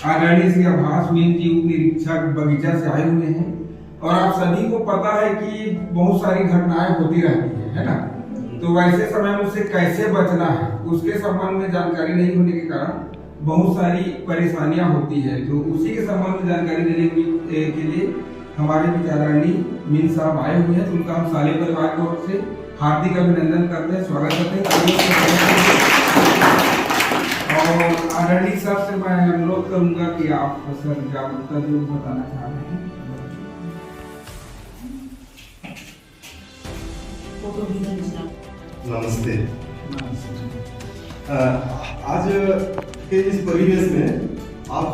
आदरणीय श्री आभास मीन जी उप निरीक्षक बगीचा से आए हुए हैं और आप सभी को पता है कि बहुत सारी घटनाएं होती रहती है ना। तो वैसे समय में उससे कैसे बचना है उसके संबंध में जानकारी नहीं होने के कारण बहुत सारी परेशानियां होती है। तो उसी के संबंध में जानकारी देने के लिए हमारे आदरणीय मीन साहब आए हुए हैं। तो उनका हम साले परिवार की ओर से हार्दिक अभिनंदन करते हैं, स्वागत करते हैं। और आदरणीय सर से मैं अनुरोध करूंगा कि आप सर जागरूकता जो बताना चाह रहे हैं। नमस्ते। आज के इस परिवेश में आप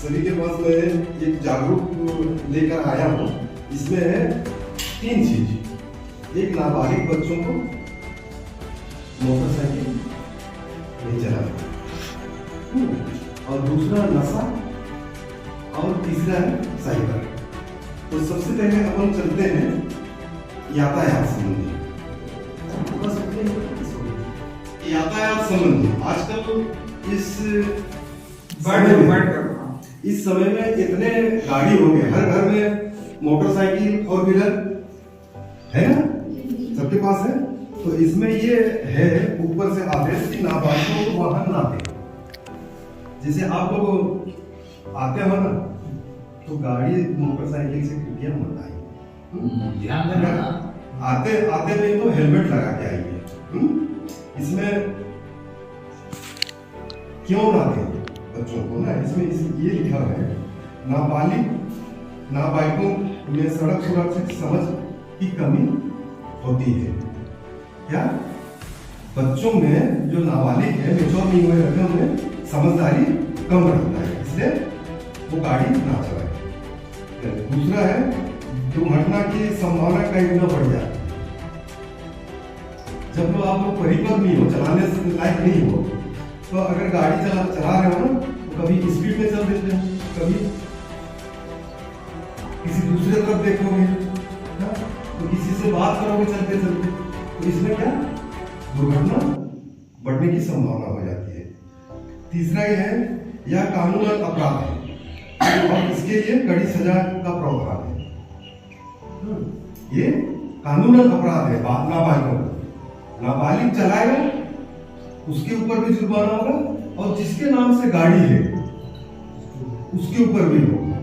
सभी के पास मैं एक जागरूक लेकर आया हूँ। इसमें है 3 चीज। एक, नाबालिग बच्चों को मोटरसाइकिल नहीं चलाना, और दूसरा नशा, और तीसरा है साइकिल। तो सबसे पहले अपन चलते हैं यातायात संबंधी। यातायात संबंधी आजकल इस समय में इतने गाड़ी हो गए, हर घर में मोटरसाइकिल 4 व्हीलर है ना, सबके पास है। तो इसमें ये है ऊपर से आदेश कि नाबालिगों को वाहन ना दे। जैसे आप लोग आते हो ना, तो गाड़ी मोटरसाइकिल से कृपया मत आइए, ध्यान रखना। आते नहीं तो हेलमेट लगा के आइए। इसमें क्यों ना दें बच्चों को ना, इसमें ये लिखा है नाबालिगों में सड़क सुरक्षा समझ की कमी होती है। क्या बच्चों में जो नाबालिग है, मेच्योर नहीं हुए रहते, उनमें समझदारी कम रहता है, इसलिए वो गाड़ी ना चलाए। दूसरा है दुर्घटना की संभावना कई गुना बढ़ जाती है। जब लोग आप लोग परिपक्व नहीं हो, चलाने से लायक नहीं हो, तो अगर गाड़ी चला रहे हो ना, तो कभी स्पीड में चल देते हैं, कभी किसी दूसरे तरफ देखोगे ना, तो किसी से बात करोगे चलते चलते, तो इसमें क्या दुर्घटना बढ़ने की संभावना हो जाती है। तीसरा ये है यह कानूनन अपराध है और इसके लिए कड़ी सजा का प्रावधान है। ये कानूनन अपराध है। नाबालिग चलाएगा उसके ऊपर भी जुर्माना होगा, और जिसके नाम से गाड़ी है उसके ऊपर भी होगा।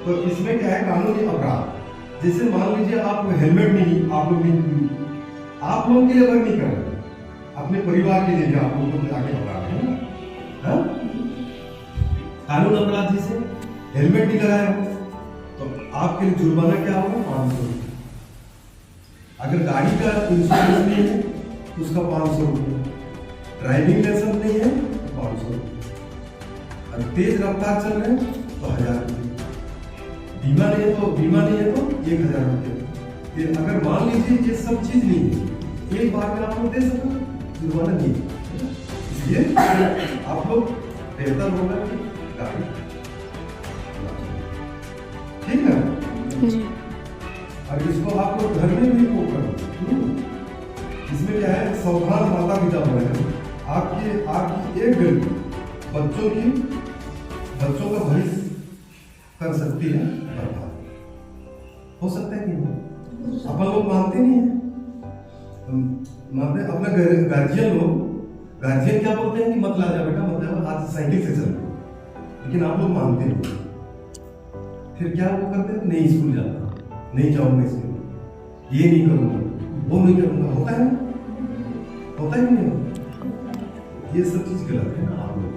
तो इसमें क्या है, कानूनी अपराध। जैसे मान लीजिए आप हेलमेट नहीं, आप लोग के लिए अगर नहीं कर रहे, अपने परिवार के लिए आप लोगों को आगे बढ़ा रहे हैं ना, कानून अपराध। जैसे हेलमेट नहीं लगाया हो तो आपके लिए जुर्माना क्या होगा, 500 रुपये। अगर गाड़ी का इंश्योरेंस नहीं है तो उसका 500 रुपये, ड्राइविंग लाइसेंस नहीं है तो 500 रुपये, अगर तेज रफ्तार चल रहे हैं तो 1000 रुपये, बीमा नहीं है तो 1000 रुपये। फिर अगर मान लीजिए ये सब चीज नहीं है, एक बार में आप लोग दे सको, जुर्माना नहीं। इसलिए आप लोग बेहतर होगा कि गाड़ी, ठीक है जी। और इसको आप लोग घर में भी को करो। इसमें क्या है, सावधान माता पिता बने। आपकी एक गलती बच्चों का भविष्य कर सकती है बर्बाद। हो सकता है कि अपन लोग मानते नहीं है, मानते अपना गार्जियन क्या बोलते हैं कि मत ला जा बेटा, मत जा, आज साइकिल से चल, लेकिन आप लोग मानते नहीं। फिर क्या वो करते हैं, नहीं स्कूल जाता, नहीं जाऊंगा स्कूल, ये नहीं करूंगा, वो नहीं करूंगा। होता है कि नहीं होता? ये सब चीज गलत है ना आप लोग।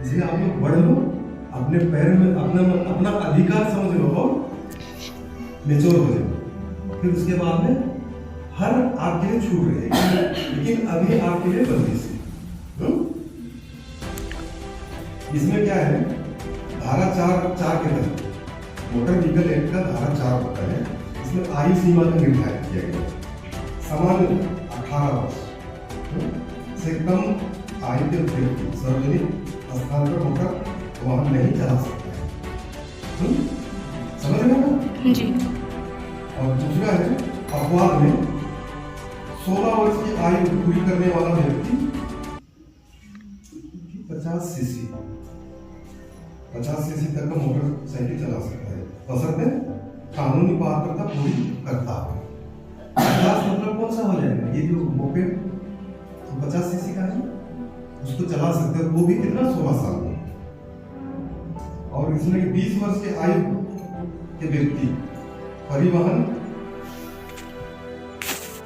इसलिए आप लोग बढ़ लो, अपने पैर में अपना अधिकार समझ लो और मेच्योर हो जाओ। फिर उसके बाद में हर आपके लिए छूट रहेगी, लेकिन अभी आपके लिए बंदिश है। इसमें क्या है, धारा 4 के तहत मोटर व्हीकल एक्ट का धारा 4 होता है। इसमें आयु सीमा का निर्धारित किया गया, सामान्य 18 वर्ष से कम आयु के व्यक्ति सार्वजनिक स्थान पर मोटर वाहन नहीं चला सकता है। समझ रहे हो जी। और दूसरा है अपवाद में 16 वर्ष की आयु पूरी करने वाला व्यक्ति 50 सीसी 50 सीसी तक का मोटरसाइकिल चला सकता है, बशर्ते कानूनी पात्रता पूरी करता है। 50 मतलब कौन सा हो जाएगा, ये जो मोपेड तो 50 सीसी का है, उसको चला सकते हो, वो भी कितना 16 साल में। और इसमें 20 वर्ष के आयु के व्यक्ति परिवहन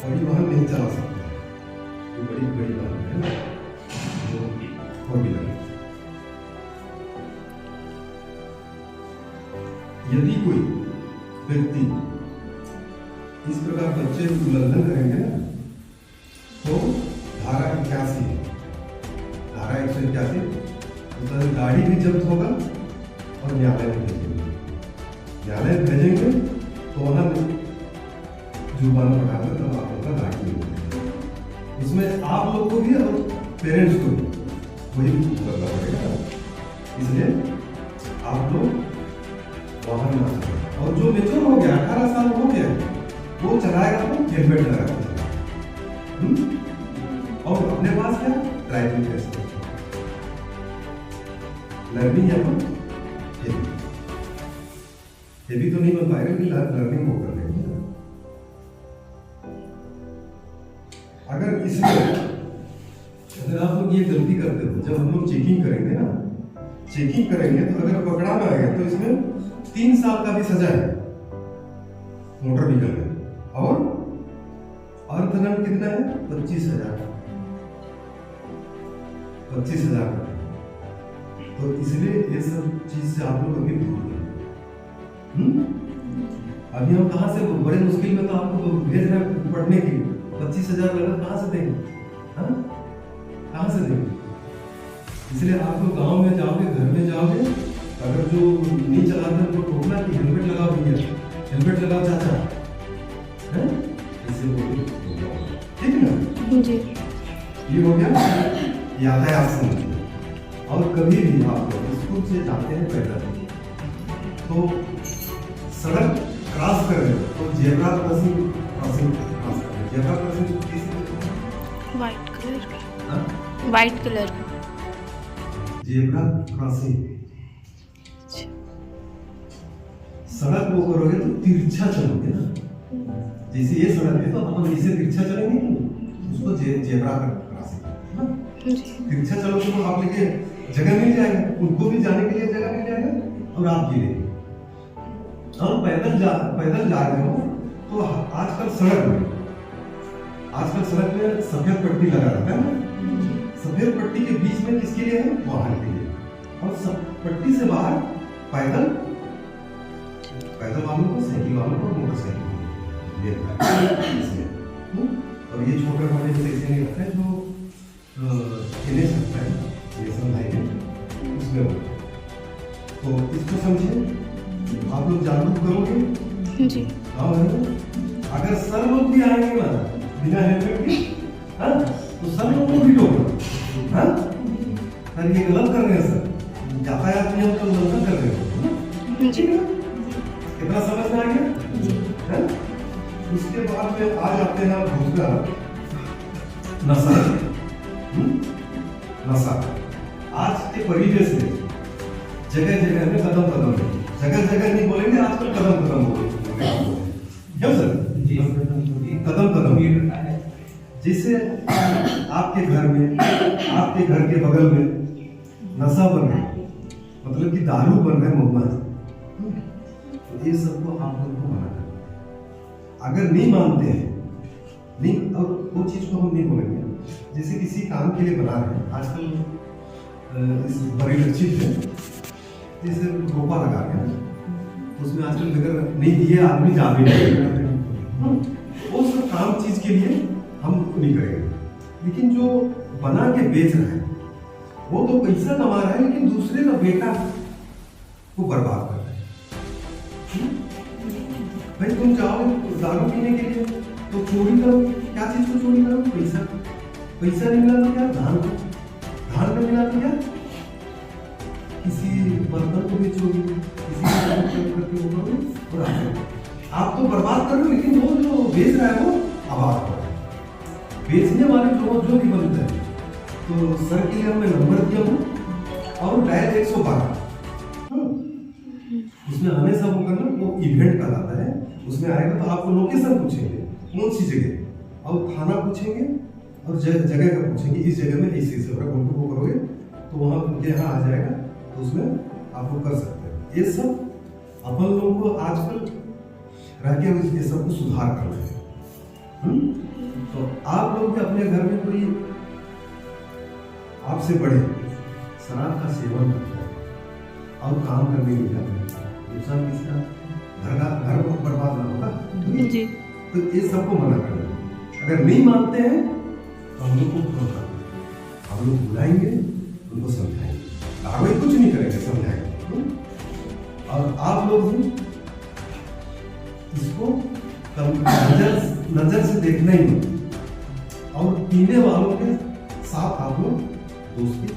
नहीं चला सकते, ये बड़ी बात है ना, जो 4 व्हीलर। यदि कोई व्यक्ति इस प्रकार बच्चे उल्लंघन करेंगे ना, तो धारा 81 है, धारा 181 मतलब गाड़ी भी जब्त होगा और न्यायालय भेजेंगे तो वहां जुर्माना बढ़ाकर तब आप लोग का गाड़ी मिलेगा। उसमें आप लोग को भी और पेरेंट्स को भी वही करना पड़ेगा, इसलिए आप लोग वाहन ना चलाएं। और जो मेच्योर हो गया 18 साल हो गया वो चलाएगा तो हेलमेट लगा के और अपने पास क्या ड्राइविंग लाइसेंस, लर्निंग या हेवी तो नहीं बन पाएगा कि लर्निंग वो कर लेंगे। अगर इसमें अगर आप लोग ये गलती करते हो, जब हम लोग चेकिंग करेंगे तो अगर पकड़ा में आ गया तो इसमें 3 साल का भी सजा है मोटर व्हीकल में, और अर्थदंड कितना है 25,000 का। तो इसलिए ये सब चीज से आप लोग अभी दूर हैं। अभी हम कहाँ से, बड़े मुश्किल में तो आपको भेज रहे हैं पढ़ने के लिए, 25,000 लगा कहाँ से देंगे, कहाँ से देंगे? इसलिए आप लोग गांव में जाओगे, घर में जाओगे, अगर जो नहीं चलाते उनको टोकना कि हेलमेट लगाओ भैया, हेलमेट लगाओ चाचा, है इससे बोलिए, ठीक है ना जी। ये हो गया यातायात संबंधी। और कभी भी आप लोग स्कूल से जाते हैं पैदल तो सड़क क्रॉस कर रहे हो तो जेब्रा क्रॉसिंग क्रॉस करें। जेब्रा क्रॉसिंग किस वाइट कलर का, वाइट कलर का जेब्रा क्रॉसिंग। सड़क वो करोगे तो तिरछा चलोगे ना, जैसे ये सड़क है तो अपन इसे तिरछा चलेंगे नहीं, उसको जेब्रा क्रॉसिंग। तिरछा चलोगे तो आप लेके जगह मिल जाएगा, उनको भी जाने के लिए जगह मिल जाएगा और आप गिरेंगे। और पैदल जा रहे हो तो आजकल सड़क में सफेद पट्टी लगा रहता है ना, सफेद पट्टी के बीच में किसके लिए है, वाहन के लिए, और पट्टी से बाहर पैदल वालों को, साइकिल वालों को, मोटरसाइकिल और ये छोटे मोटे जो ऐसे नहीं रहता है जो खेले सकता है नेशनल हाईवे उसमें। तो इसको समझिए, आप लोग जागरूक करोगे जी। हाँ, अगर सर लोग भी आएंगे ना बिना हेलमेट के, तो सर लोग को भी टोकना, सर ये गलत कर रहे हैं, सर यातायात नियम का उल्लंघन कर रहे हो जी। कितना समझ में आ गया? उसके बाद में आ जाते हैं दूसरा नशा। आज के परिवेश में जगह जगह में कदम जगह नहीं बोलेंगे, आजकल कदम बोलेंगे, क्यों सर? कदम जिससे आपके घर के बगल में नशा बन रहा है, मतलब कि दारू बन रहा है महुआ, तो ये सबको आप लोग को मना करना। अगर नहीं मानते हैं, नहीं, और वो चीज को हम नहीं बोलेंगे, जैसे किसी काम के लिए बना रहे हैं, आजकल परिलक्षित है जैसे रोपा लगा के उसमें आजकल बगैर नहीं दिए आदमी जा भी नहीं, वो सब काम चीज के लिए हम नहीं करेंगे। लेकिन जो बना के बेच रहा है वो तो पैसा कमा रहा है, लेकिन दूसरे का बेटा को बर्बाद कर रहा है। भाई तुम जाओ दारू पीने के लिए तो चोरी करो, क्या चीज को चोरी करो? पैसा नहीं मिला तो क्या, धान का मिला तो क्या, किसी बर्तन को बेचोगे, किसी करके वो करोगे, और आप तो बर्बाद कर रहे हो, लेकिन वो जो बेच रहा है वो आबाद कर रहा है। बेचने वाले जो भी बनते हैं, तो सर के लिए मैं नंबर दिया हूँ, और डायल 112। उसमें हमेशा वो करना, वो इवेंट कहलाता है। उसमें आएगा तो आपको लोकेशन पूछेंगे कौन सी जगह, और थाना पूछेंगे और जगह का पूछेंगे, इस जगह में ऐसे ऐसे अगर उनको वो करोगे तो वहाँ उनके यहाँ आ जाएगा, तो उसमें आप लोग कर सकते हैं। ये सब अपन लोगों को आजकल रह के ये सब को सुधार करना है। तो आप लोग भी अपने घर में कोई आपसे बड़े शराब का सेवन करते हैं और काम करने नहीं जाते, नुकसान किसका, घर को बर्बाद ना होगा जी। तो ये सबको मना करना। अगर नहीं मानते हैं तो हम लोग को फोन करना, हम लोग बुलाएंगे, उनको समझाएंगे, कार्रवाई कुछ नहीं करेंगे, समझाएंगे। और आप लोग भी इसको नजर से देखना ही नहीं, और पीने वालों के साथ आप लोग दोस्ती।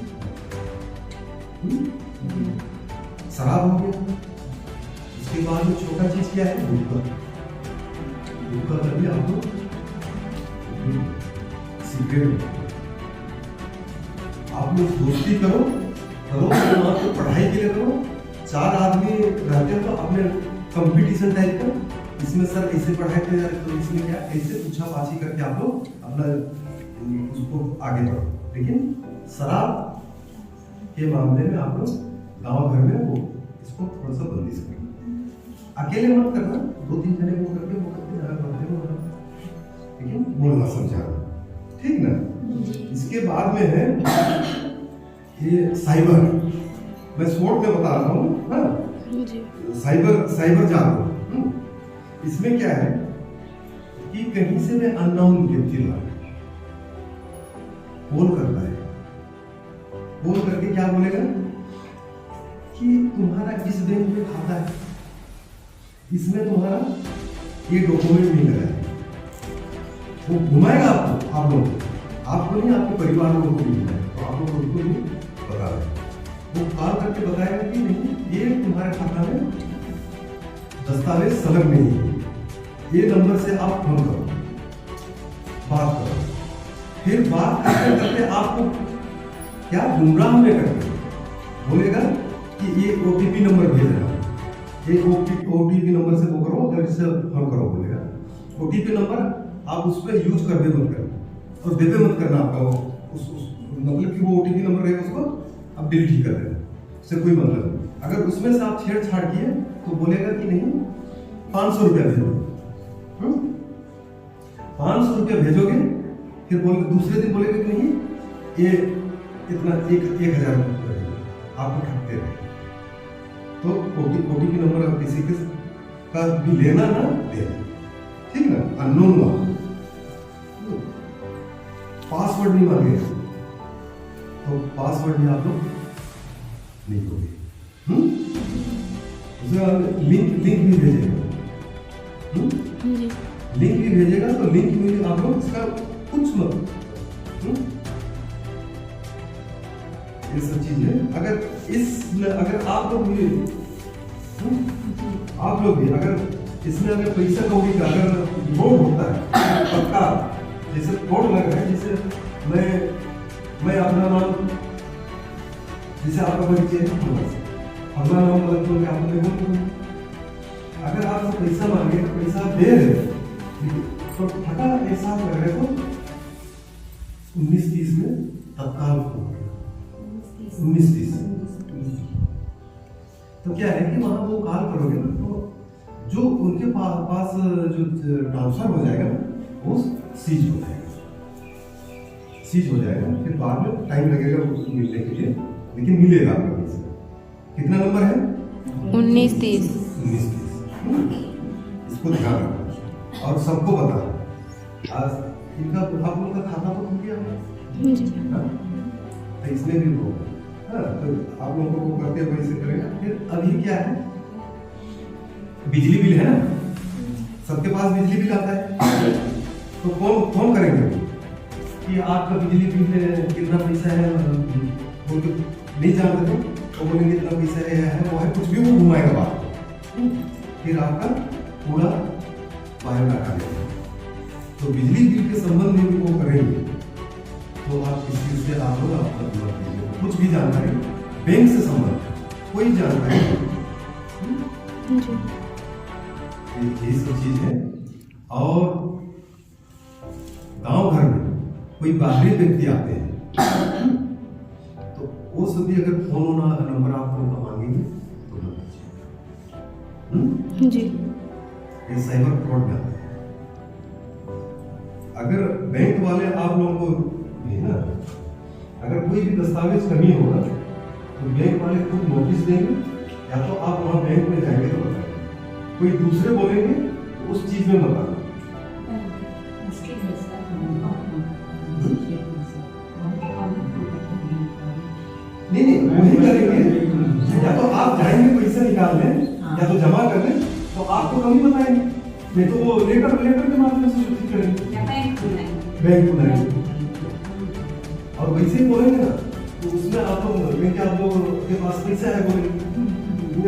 शराब हो गया, इसके बाद में छोटा चीज क्या है, हुक्का कर लिया आप लोग, सिगरेट। आप लोग दोस्ती करो तो पढ़ाई के लिए करो। 4 आदमी रहते हो तो अपने कंपटीशन टाइप का, इसमें सर ऐसे पढ़ाई कर जा रहे तो इसमें क्या, ऐसे पूछा पाछी करके आप लोग अपना उसको आगे बढ़ो। लेकिन शराब के मामले में आप लोग गांव घर में वो इसको थोड़ा सा बंदिश करना, अकेले मत करना, 2-3 जने वो करके ज़्यादा करते हो, लेकिन बोलना समझाना, ठीक ना। इसके बाद में है ये साइबर, मैं शॉर्ट में बता रहा हूँ, हाँ, साइबर जागो। इसमें क्या है कि कहीं से मैं अननोन व्यक्ति ला फोन करता है, फोन करके क्या बोलेगा कि तुम्हारा इस बैंक में खाता है, इसमें तुम्हारा ये डॉक्यूमेंट नहीं लगा है। वो घुमाएगा आपको नहीं, आपके परिवार लोगों को भी घुमाएगा, तो आप लोग उनको भी बता रहे। वो कॉल करके बताएगा कि नहीं, ये तुम्हारे खाता में दस्तावेज संलग्न नहीं है, ये नंबर से आप फोन करो, बात करो। फिर बात करते करते आपको क्या गुमराह में करके बोलेगा कि ये OTP नंबर भेज रहा है, ये OTP नंबर से वो करो, जब इससे फोन करो बोलेगा। OTP नंबर आप उस पर यूज कर दे मत करना, और देते मत करना आपका वो मतलब कि वो OTP नंबर रहेगा उसको आप डिलीट ही कर देना, उससे कोई मतलब नहीं। अगर उसमें से आप छेड़छाड़ किए तो बोलेगा कि नहीं 500 रुपया भेजो, 500 रुपया भेजोगे, फिर दूसरे दिन बोलेगा कि नहीं ये इतना 1000 रुपया आपको ठगते रहे। तो OTP नंबर आप किसी के का भी लेना ना देना, ठीक ना। अननोन वाला पासवर्ड नहीं मांगेगा तो पासवर्ड भी आप लोग नहीं दोगे। लिंक भी भेजेगा, लिंक भी भेजेगा, तो लिंक में आप लोग इसका कुछ मत, ये सब चीजें अगर आप लोग भी अगर इसमें अगर पैसा कौड़ी का अगर फ्रॉड होता है पक्का, जैसे फ्रॉड लग रहा है, जैसे मैं अपना नाम, जैसे आपका परिचय अपना नाम गलत हो गया, आपने अगर आपसे पैसा मांगे, पैसा दे रहे तो फटा ऐसा लग रहा है तो 19-30 में तत्काल 19-30 तो क्या है कि वहां वो कॉल करोगे ना, तो जो उनके पास जो ट्रांसफर हो जाएगा वो सीज हो जाएगा, फिर बाद में टाइम लगेगा उसको मिलने के लिए, लेकिन मिलेगा आपका पैसा। कितना नंबर है? 19-30। इसको ध्यान रखना और सबको बताना। आज इनका आप लोगों का खाता तो खुल गया, तो इसमें भी वो, तो आप लोगों को करते हुए ऐसे करेगा। फिर अभी क्या है, बिजली बिल है ना, सबके पास बिजली बिल आता है, तो कौन करेंगे कि आपका बिजली बिल कितना पैसा है, नहीं जानते तो बोलेंगे इतना पैसा है वो है, कुछ भी वो घुमाएगा बात, फिर आपका पूरा बायोडाटा लेगा। तो बिजली बिल के संबंध में भी वो करेंगे, तो आप इस चीज से आप लोग कुछ भी जानकारी बैंक से संबंधित कोई जानकारी जी ये सब चीज है। और गांव घर में कोई बाहरी व्यक्ति आते हैं तो वो सभी अगर फोन नंबर आप लोगों का मांगेंगे तो मत दीजिए। जी ये साइबर फ्रॉड में आता है। अगर बैंक वाले आप लोगों को भी ना, अगर कोई भी दस्तावेज कमी होगा तो बैंक वाले खुद नोटिस देंगे, या तो आप वहां बैंक में जाएंगे तो बताएंगे, कोई दूसरे बोलेंगे तो उस चीज में मत आना। नहीं वही करेंगे, या तो आप जाएंगे पैसे निकालने या तो जमा करने, तो आपको कमी बताएंगे, नहीं तो वो लेटर के माध्यम से सूचित करेंगे, बैंक को नहीं। और वैसे ही बोलेंगे ना तो उसमें आप लोग के पास पैसा है बोलेंगे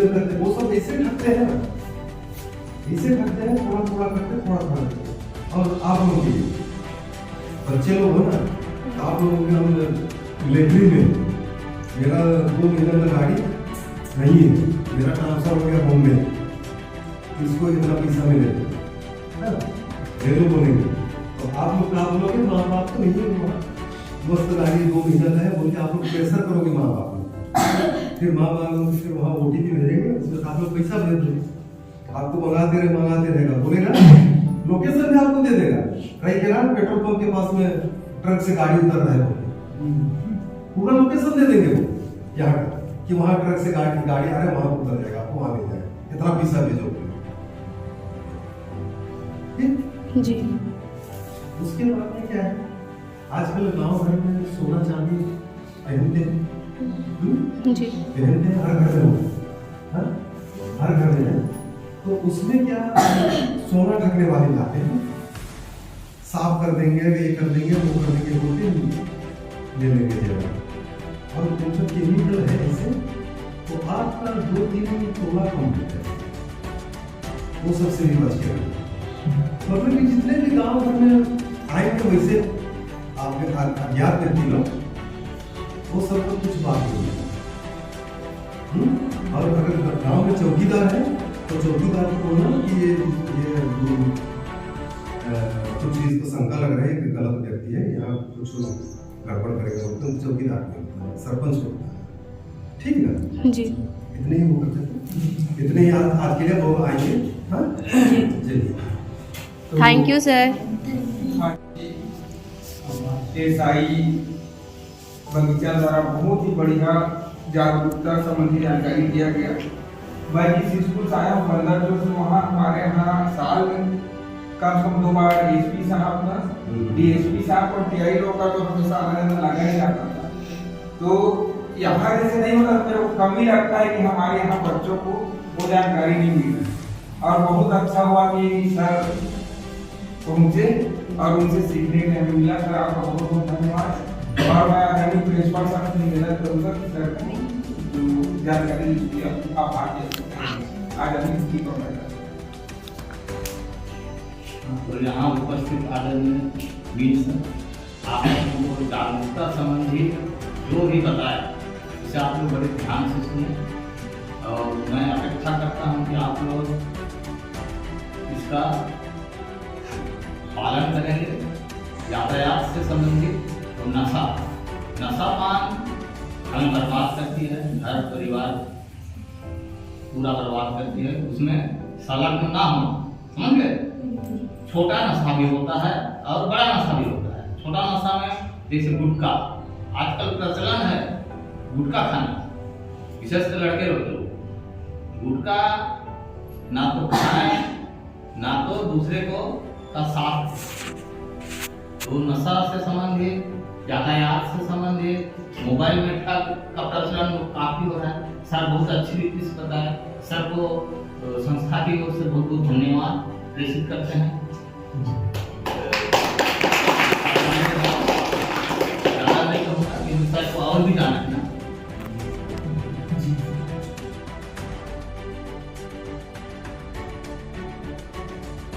करते, वो सब ऐसे ठगते हैं ना, ऐसे ठगते हैं, थोड़ा थोड़ा करते थोड़ा। और आप लोग बच्चे लोग हो ना, आप लोगों के हम मिलिट्री में मेरा 2 महीने में गाड़ी नहीं है, मेरा ट्रांसफर हो गया बॉम्बे, इसको इतना पैसा मिलेगा दे दो बोलेंगे, तो आप लोग के माँ बाप तो नहीं है, मस्त गाड़ी 2 महीना का है बोल के आप लोग प्रेशर करोगे माँ बाप को, फिर माँ बाप लोग फिर वहाँ OTP भेजेंगे, उसमें आप लोग पैसा भेज दोगे, आपको मंगाते रहेगा, बोलेगा लोकेशन भी आपको दे देगा, कहीं के ना पेट्रोल पंप के पास में ट्रक से गाड़ी उतर रहा है, पूरा लोकेशन दे देंगे वो यहाँ कि वहाँ ट्रक से गाड़ी आ रहा है, वहाँ उतर जाएगा, आपको वहाँ ले जाएगा, इतना पैसा भेजोगे। जी उसके बाद में क्या है, आजकल गांव घर में सोना चांदी पहनते हैं, जी पहनते हैं, हर घर में हाँ? हर घर में है, तो उसमें क्या सोना ठगने वाले जाते हैं, साफ कर देंगे, ये कर देंगे, वो कर देंगे, बोलते ले लेंगे जगह, और जब केमिकल है ऐसे तो आपका 2-3 तोला कम होता है, वो सबसे भी बच के मतलब कि जितने भी गांव घर में आएंगे वैसे आपके अज्ञात व्यक्ति लोग, वो सबको कुछ बात नहीं है। और अगर गांव में चौकीदार है तो चौकीदार को बोलना कि ये कुछ चीज को शंका लग रही है कि गलत व्यक्ति है, यहाँ कुछ गड़बड़ करेगा, तो चौकीदार को सरपंच को, ठीक ना जी इतने ही वो करते, इतने ही आज के लिए वो आएंगे। हाँ चलिए, थैंक यू सर। एसआई बगीचा द्वारा बहुत ही बढ़िया जागरूकता संबंधी जानकारी दिया गया। मैं जिस स्कूल से आया हूँ बंदर जो वहाँ हमारे यहाँ साल में कम से कम 2 बार DSP साहब का DSP साहब और TI लोग का तो हमेशा आनंद लगा ही रहता था। तो यहाँ जैसे नहीं होता, मेरे को कम ही लगता है कि हमारे यहाँ बच्चों को वो जानकारी नहीं मिल रही, और बहुत अच्छा हुआ कि सर पहुँचे और उनसे सीखने को हमें मिला। सर आपका बहुत बहुत धन्यवाद। और मैं आदरणीय प्रिंसिपल साहब से निवेदन करूँगा कि सर जो जानकारी दी आप आगे की तो यहाँ उपस्थित आदरणीय वीर सर, आपने जागरूकता संबंधी जो भी बताया उसे आप लोग बड़े ध्यान से सुने, और मैं अपेक्षा करता हूँ कि आप लोग इसका पालन करेंगे। यातायात से संबंधित तो नशा पान धन बर्बाद करती है, घर परिवार पूरा बर्बाद करती है, उसमें संलग्न ना हो, समझ गए। छोटा नशा भी होता है और बड़ा नशा भी होता है। छोटा नशा में जैसे गुटखा, आजकल प्रचलन है गुटखा खाना, विशेषकर लड़के लोग गुटखा ना तो खाएं ना तो दूसरे को का साथ। तो नशा से संबंधित, यातायात से संबंधित, मोबाइल में ठग का प्रचलन काफी हो रहा है। सर बहुत अच्छी रीति से बताया, सर को संस्था की ओर से बहुत बहुत धन्यवाद प्रेषित करते हैं।